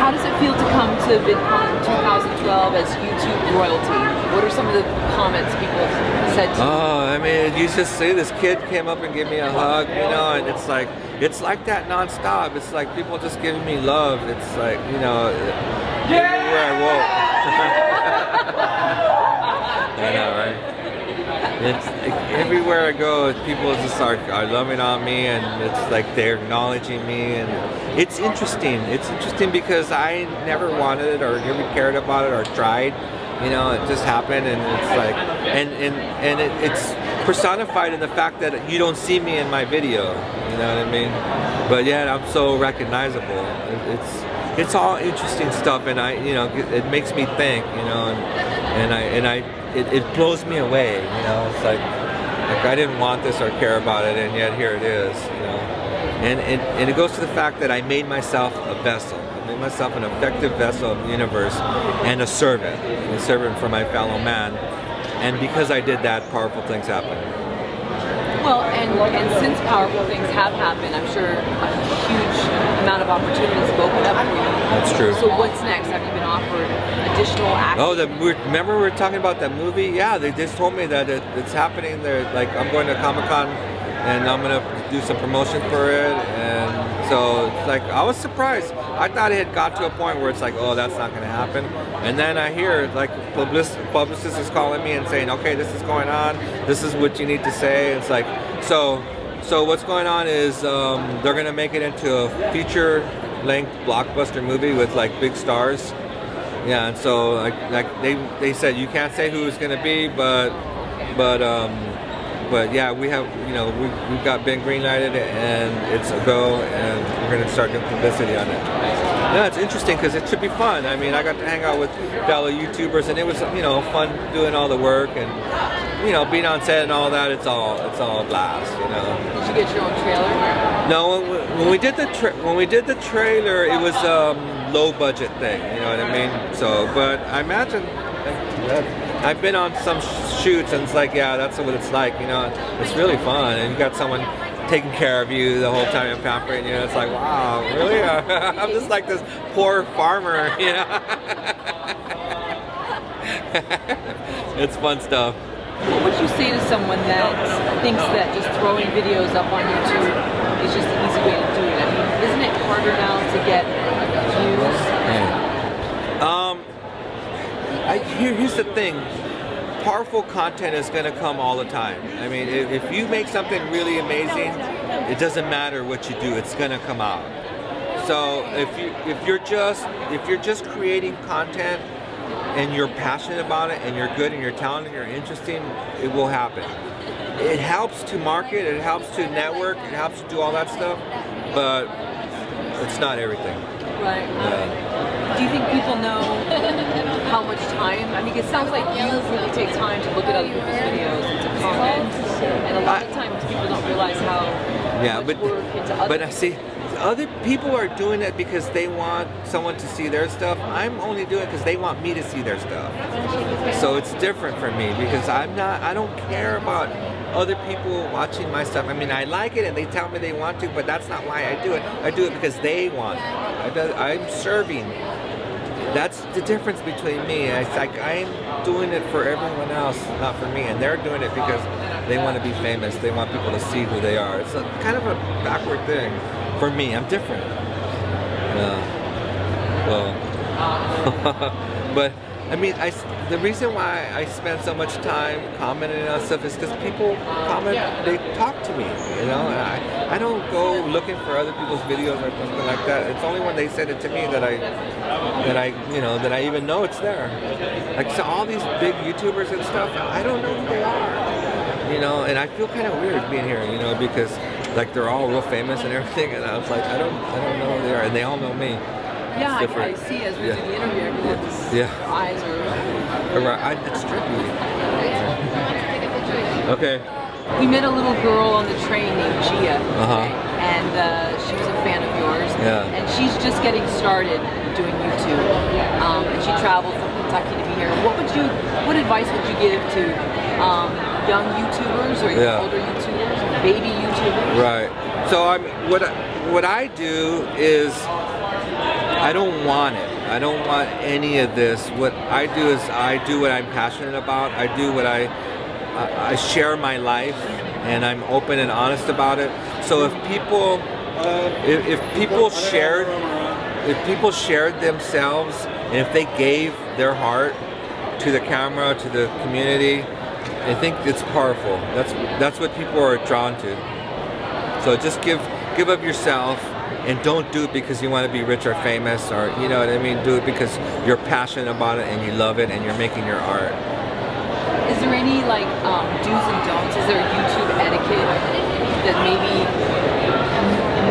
How does it feel to come to VidCon 2012 as YouTube royalty? What are some of the comments people have said to you? Oh, I mean, you just see this kid came up and gave me a hug, you know, and it's like that nonstop. It's like people just giving me love. It's like, you know, everywhere I walk. I know, right? It's like, everywhere I go, people just are loving on me, and it's like they're acknowledging me, and it's interesting. It's interesting because I never wanted it or never cared about it or tried. You know, it just happened, and it's like, and it's personified in the fact that you don't see me in my video. You know what I mean? But yet I'm so recognizable. It's all interesting stuff, and you know, it makes me think. You know, it blows me away. You know, it's like I didn't want this or care about it, and yet here it is. You know, and it goes to the fact that I made myself a vessel. Myself an effective vessel of the universe and a servant for my fellow man, and because I did that, powerful things happen. Well, and since powerful things have happened, I'm sure a huge amount of opportunities have opened up for you. That's true. So what's next? Have you been offered additional acting? Oh, remember we were talking about that movie? Yeah, they just told me that it's happening. They're like, I'm going to Comic-Con and I'm gonna do some promotion for it, and so it's like I was surprised. I thought it had got to a point where it's like, oh, that's not gonna happen, and then I hear like publicist is calling me and saying, okay, this is going on, this is what you need to say. It's like, so what's going on is they're gonna make it into a feature-length blockbuster movie with like big stars. Yeah, and so like they said you can't say who it's gonna be, but yeah, we have, you know, we've got been green-lighted, and it's a go, and we're going to start doing publicity on it. Yeah, it's interesting because it should be fun. I mean, I got to hang out with fellow YouTubers, and it was, you know, fun doing all the work, and, you know, being on set and all that. It's all a blast, you know. Did you get your own trailer? No, when we did the trailer, it was low-budget thing. You know what I mean? So, but I imagine I've been on some shoots, and it's like, yeah, that's what it's like, you know. It's really fun, and you got someone taking care of you the whole time and pampering you. It's like, wow, really? I'm just like this poor farmer, you know. It's fun stuff. What would you say to someone that thinks that just throwing videos up on YouTube is just an easy way to do it? I mean, isn't it harder now to get views? Here's the thing. Powerful content is going to come all the time. I mean, if you make something really amazing, it doesn't matter what you do, it's going to come out. So if you're just creating content and you're passionate about it, and you're good, and you're talented, and you're interesting, it will happen. It helps to market, it helps to network, it helps to do all that stuff, but it's not everything. Right. Do you think people know how much time? I mean, it sounds like you really take time to look at other people's videos and to comment, and a lot of times people don't realize how much work into other But see, other people are doing it because they want someone to see their stuff. I'm only doing it because they want me to see their stuff. So it's different for me because I don't care about other people watching my stuff. I mean, I like it and they tell me they want to, but that's not why I do it. I do it because they want it. I'm serving. That's the difference between me. It's like I'm doing it for everyone else, not for me. And they're doing it because they want to be famous. They want people to see who they are. It's a kind of a backward thing. For me, I'm different. But I mean, the reason why I spend so much time commenting on stuff is because people comment, they talk to me, you know. I don't go looking for other people's videos or something like that. It's only when they send it to me that I even know it's there. Like, so all these big YouTubers and stuff, I don't know who they are, you know. And I feel kind of weird being here, you know, because like they're all real famous and everything, and I was like, I don't know who they are, and they all know me. Yeah, I see as we do the interview, everyone's eyes are... It's trippy. Okay. We met a little girl on the train named Gia, and she was a fan of yours, and she's just getting started doing YouTube, and she traveled from Kentucky to be here. What advice would you give to young YouTubers or older YouTubers or baby YouTubers? Right. So what I do is I don't want it. I don't want any of this. What I do is I do what I'm passionate about. I do what I share my life, and I'm open and honest about it. So if people shared themselves, and if they gave their heart to the camera, to the community, I think it's powerful. That's what people are drawn to. So just give of yourself, and don't do it because you want to be rich or famous, or you know what I mean. Do it because you're passionate about it and you love it and you're making your art. Is there any like do's and don'ts? Is there YouTube etiquette that maybe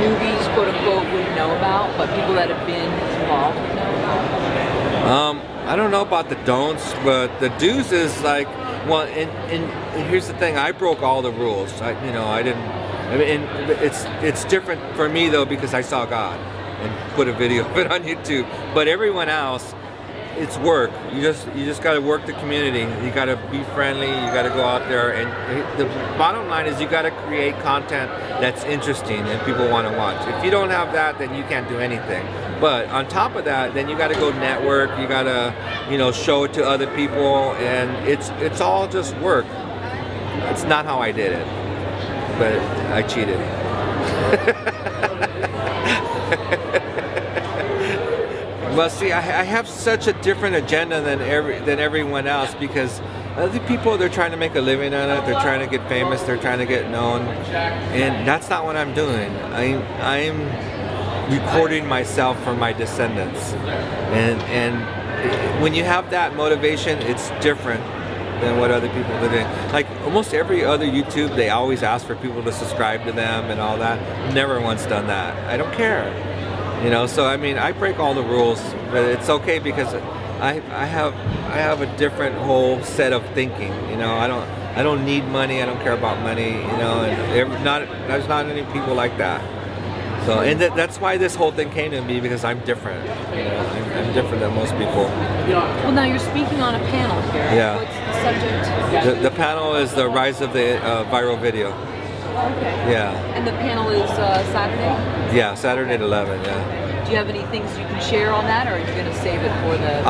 newbies, quote unquote, wouldn't know about, but people that have been involved would know about? I don't know about the don'ts, but the do's is like, well, and here's the thing: I broke all the rules. I didn't. I mean, it's different for me though, because I saw God and put a video of it on YouTube. But everyone else, it's work. You just got to work the community. You got to be friendly. You got to go out there, and the bottom line is you got to create content that's interesting and people want to watch. If you don't have that, then you can't do anything. But on top of that, then you got to go network. You got to, show it to other people, and it's all just work. It's not how I did it, but I cheated. Well, see, I have such a different agenda than everyone else, because other people, they're trying to make a living on it. They're trying to get famous. They're trying to get known, and that's not what I'm doing. I'm recording myself for my descendants, and when you have that motivation, it's different than what other people are doing. Like almost every other YouTube, they always ask for people to subscribe to them and all that. Never once done that. I don't care. So I mean, I break all the rules, but it's okay because I have a different whole set of thinking. I don't need money. I don't care about money. And there's not any people like that. So, and that's why this whole thing came to me, because I'm different. I'm different than most people. Well, now you're speaking on a panel here. Yeah. What's the subject? The panel is the rise of the viral video. Okay. Yeah. And the panel is Saturday? Yeah, Saturday at 11. Yeah. Do you have any things you can share on that, or are you going to save it for the?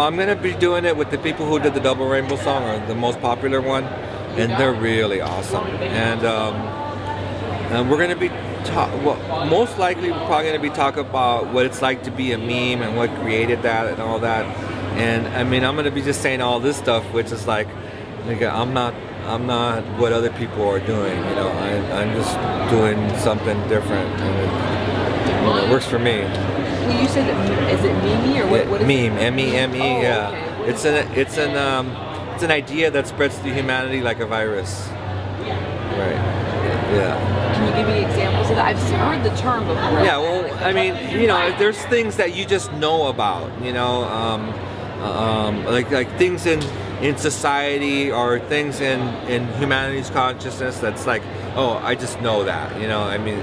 I'm gonna be doing it with the people who did the Double Rainbow song, or the most popular one, and they're really awesome. And we're going to be most likely we're probably going to be talking about what it's like to be a meme and what created that and all that. And I mean, I'm going to be just saying all this stuff, which is like, I'm not what other people are doing. I'm just doing something different, and it works for me. Well, you said is it meme or what is meme? It? M-E-M-E. Oh, yeah. Okay. It's an idea that spreads through humanity like a virus. Right. Yeah. Can you give me examples of that? I've heard the term before. Yeah, well, I mean, there's things that you just know about, like things in society, or things in humanity's consciousness that's like, oh, I just know that, I mean,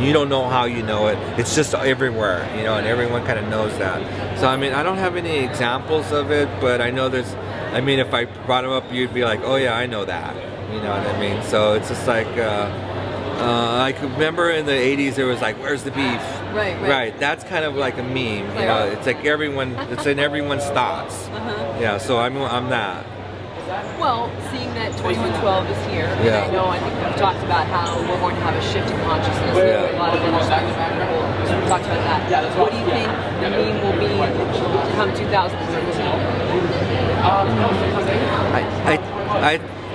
you don't know how you know it. It's just everywhere, and everyone kind of knows that. So, I mean, I don't have any examples of it, but I know if I brought them up, you'd be like, oh yeah, I know that. You know what I mean? So it's just like, I could remember in the 80s there was like, where's the beef? Right. That's kind of like a meme. It's like it's in everyone's thoughts. Yeah. So I'm that. Well, seeing that 2112 is here, and I think we've talked about how we're going to have a shift in consciousness. A lot of industries people talked about that. What do you think the meme will be come 2013?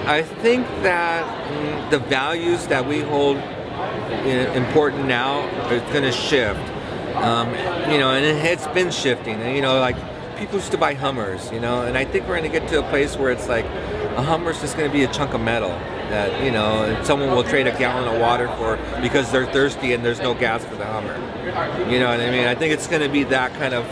I think that the values that we hold important now are going to shift, and it's been shifting. Like people used to buy Hummers, and I think we're going to get to a place where it's like a Hummer's just going to be a chunk of metal that someone will trade a gallon of water for because they're thirsty and there's no gas for the Hummer. You know what I mean? I think it's going to be that kind of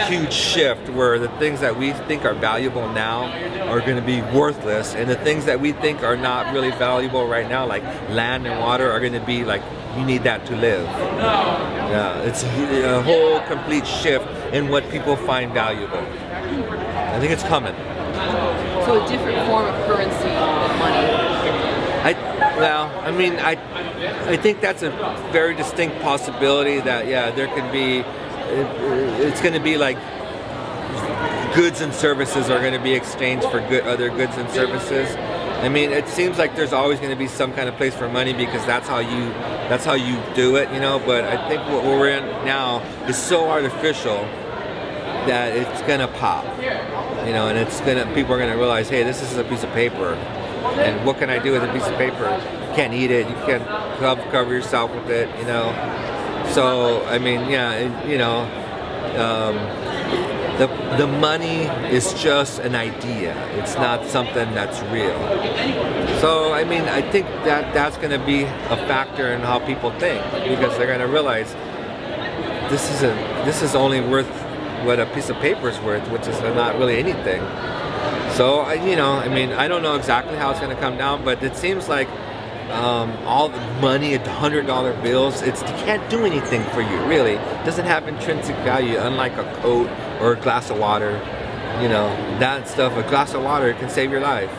huge shift where the things that we think are valuable now are going to be worthless, and the things that we think are not really valuable right now, like land and water, are going to be like, you need that to live. Yeah, it's a whole complete shift in what people find valuable. I think it's coming. So a different form of currency than money. I think that's a very distinct possibility that, yeah, there can be, it's going to be like goods and services are going to be exchanged for other goods and services. I mean, it seems like there's always going to be some kind of place for money because that's how you do it, you know. But I think what we're in now is so artificial that it's going to pop, you know, and people are going to realize, hey, this is a piece of paper, and what can I do with a piece of paper? You can't eat it, you can't cover yourself with it, you know. So I mean, yeah, you know. The money is just an idea. It's not something that's real. So I mean, I think that's going to be a factor in how people think, because they're going to realize this is only worth what a piece of paper is worth, which is not really anything. So you know, I mean, I don't know exactly how it's going to come down, but it seems like all the money at the $100 bills, it can't do anything for you, really. It doesn't have intrinsic value, unlike a coat or a glass of water. You know, that stuff, a glass of water can save your life.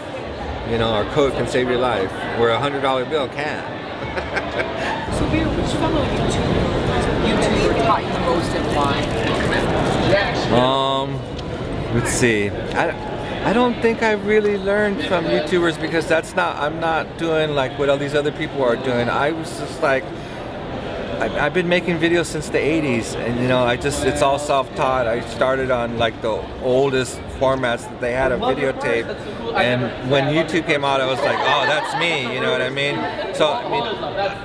You know, or a coat can save your life, where a $100 bill can't. So which fellow YouTuber taught you most and why? Let's see. I don't think I really learned from YouTubers, because I'm not doing like what all these other people are doing. I was just like, I've been making videos since the 80s, and you know, it's all self-taught. I started on like the oldest formats that they had of videotape, and when YouTube came out, I was like, oh, that's me, you know what I mean? So I mean,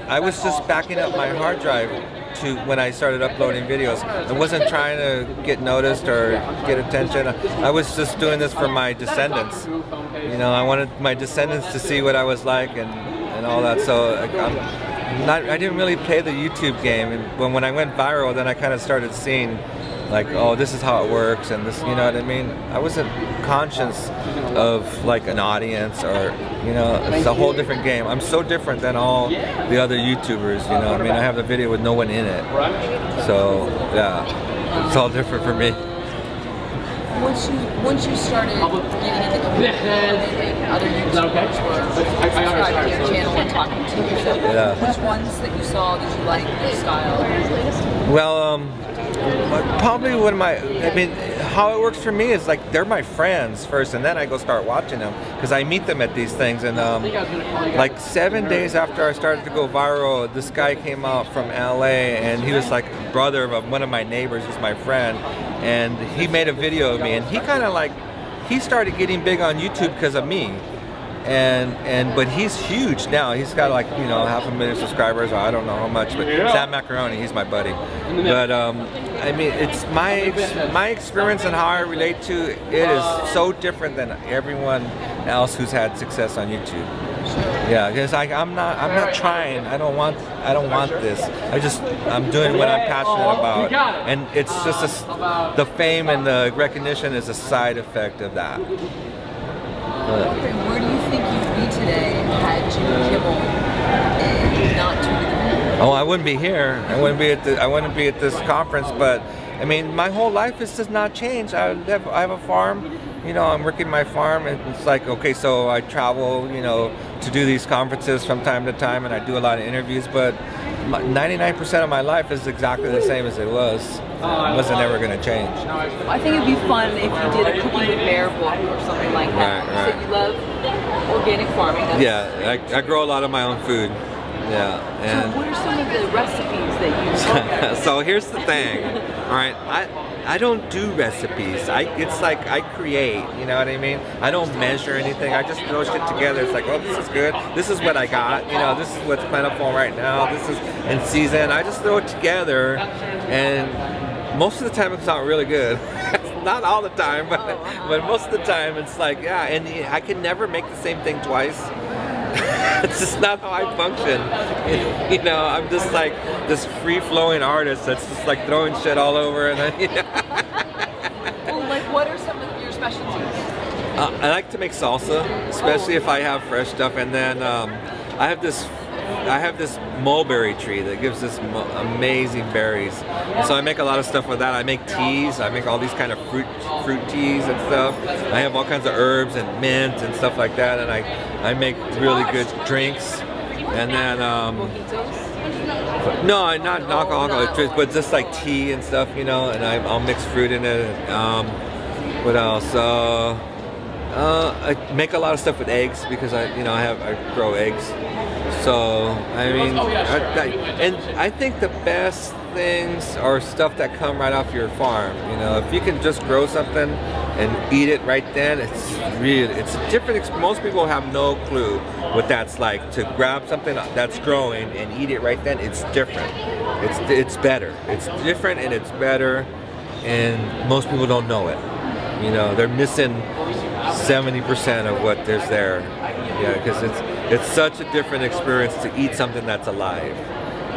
I was just backing up my hard drive to when I started uploading videos. I wasn't trying to get noticed or get attention. I was just doing this for my descendants. You know, I wanted my descendants to see what I was like and all that. So I didn't really play the YouTube game. And when I went viral, then I kind of started seeing like, oh, this is how it works, and this, you know what I mean? I wasn't conscious of like an audience, or, you know, it's a whole different game. I'm so different than all the other YouTubers, you know. I mean, I have the video with no one in it. So, yeah, it's all different for me. Once you started getting into the community and other YouTubers were subscribing to your channel and talking to you, so which ones that you saw that you liked, their style? Well, probably I mean, how it works for me is like, they're my friends first, and then I go start watching them, because I meet them at these things. And like 7 days after I started to go viral, this guy came out from LA, and he was like brother of one of my neighbors, who's my friend, and he made a video of me, and he kind of like, he started getting big on YouTube because of me. But he's huge now. He's got like, you know, 500,000 subscribers, or I don't know how much, but Sam Macaroni, he's my buddy. But I mean, it's my experience and how I relate to it is so different than everyone else who's had success on YouTube. Yeah, because I'm not trying. I don't want this. I'm doing what I'm passionate about, and it's just the fame and the recognition is a side effect of that. Where do you think you'd be today had Jimmy Kimmel not tuned in? Oh, I wouldn't be here. I wouldn't be at this conference. But I mean, my whole life has not changed. I have a farm. You know, I'm working my farm, and it's like, okay, so I travel, you know, to do these conferences from time to time, and I do a lot of interviews. But 99% of my life is exactly the same as it was. It wasn't ever going to change. I think it'd be fun if you did a Cooking with Bear book or something like that. Right. You said you love organic farming. Yeah, I grow a lot of my own food. Yeah. And so what are some of the recipes that you So here's the thing. All right, I don't do recipes. It's like I create, you know what I mean? I don't measure anything. I just throw shit together. It's like, oh, this is good. This is what I got. You know, this is what's plentiful right now. This is in season. I just throw it together, and most of the time it's not really good. Not all the time, but most of the time it's like, yeah, and I can never make the same thing twice. It's just not how I function. You know, I'm just like this free-flowing artist that's just like throwing shit all over, and then, you know. Well, like, what are some of your specialties? I like to make salsa, especially if I have fresh stuff, and then I have this mulberry tree that gives us amazing berries, and so I make a lot of stuff with that. I make teas. I make all these kind of fruit teas and stuff. I have all kinds of herbs and mint and stuff like that, and I make really good drinks. And then Mojitos? no, not alcohol, but just like tea and stuff, you know. And I'll mix fruit in it. What else? I make a lot of stuff with eggs because I grow eggs. So I mean, and I think the best things are stuff that come right off your farm. You know, if you can just grow something and eat it right then, it's a different. Most people have no clue what that's like. To grab something that's growing and eat it right then, it's different. It's better. It's different and it's better, and most people don't know it. You know, they're missing 70% of what there's there. Yeah, because it's such a different experience to eat something that's alive.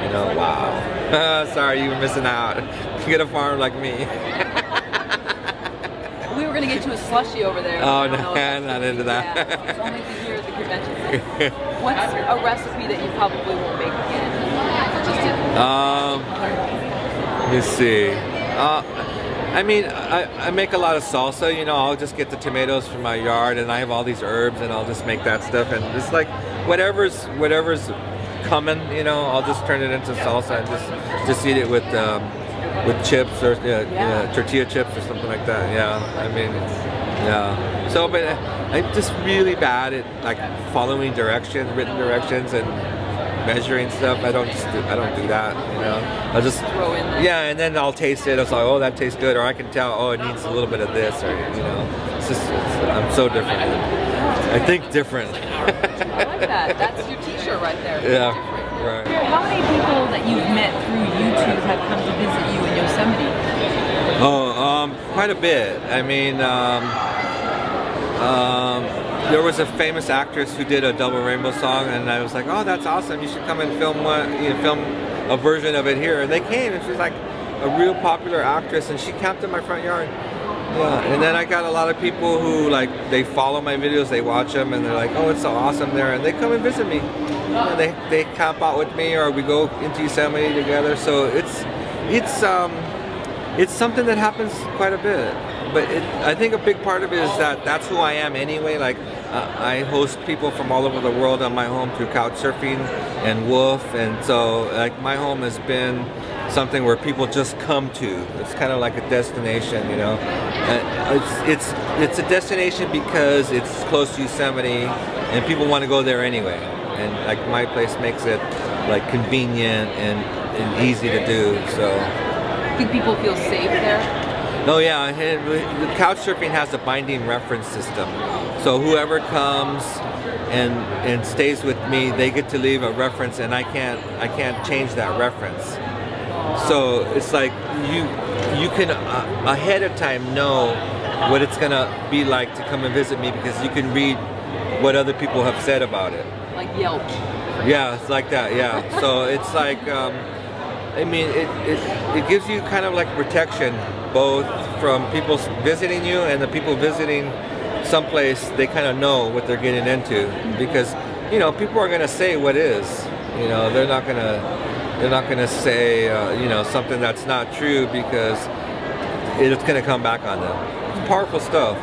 You know, wow. Sorry, you were missing out. You get a farm like me. We were going to get you a slushie over there. Oh, no, I'm not into that. Yeah, it's only here at the convention. What's a recipe that you probably won't make again? Let me see. I mean, I make a lot of salsa, you know. I'll just get the tomatoes from my yard, and I have all these herbs, and I'll just make that stuff, and it's like whatever's coming, you know, I'll just turn it into salsa and just eat it with chips or tortilla chips or something like that. Yeah, I mean, yeah. So, but I'm just really bad at like following written directions, and measuring stuff. I don't do that, you know. I'll just throw in there. Yeah, and then I'll taste it. It's like, oh, that tastes good, or I can tell, oh, it needs a little bit of this, or you know. I'm so different. I think different. I like that. That's your T-shirt right there. Yeah. Right. How many people that you've met through YouTube have come to visit you in Yosemite? Oh, quite a bit. I mean, there was a famous actress who did a Double Rainbow song, and I was like, oh, that's awesome. You should come and film film a version of it here. And they came, and she was like a real popular actress, and she camped in my front yard. Yeah, and then I got a lot of people who they follow my videos, they watch them, and they're like, oh, it's so awesome there, and they come and visit me. And they camp out with me, or we go into Yosemite together. So it's something that happens quite a bit. But I think a big part of it is that's who I am anyway. Like I host people from all over the world on my home through Couchsurfing and Wolf, and so like my home has been something where people just come to. It's kind of like a destination, you know. It's a destination because it's close to Yosemite, and people want to go there anyway. And like my place makes it like convenient and easy to do. So. Do people feel safe there? Oh yeah, the Couchsurfing has a binding reference system. So whoever comes and stays with me, they get to leave a reference, and I can't change that reference. So it's like you can ahead of time know what it's gonna be like to come and visit me, because you can read what other people have said about it. Like Yelp. Yeah, it's like that. Yeah. So it's like I mean, it gives you kind of like protection, both from people visiting you and the people visiting someplace. They kind of know what they're getting into, because you know people are gonna say what is. You know, they're not gonna say you know, something that's not true, because it's gonna come back on them. It's powerful stuff.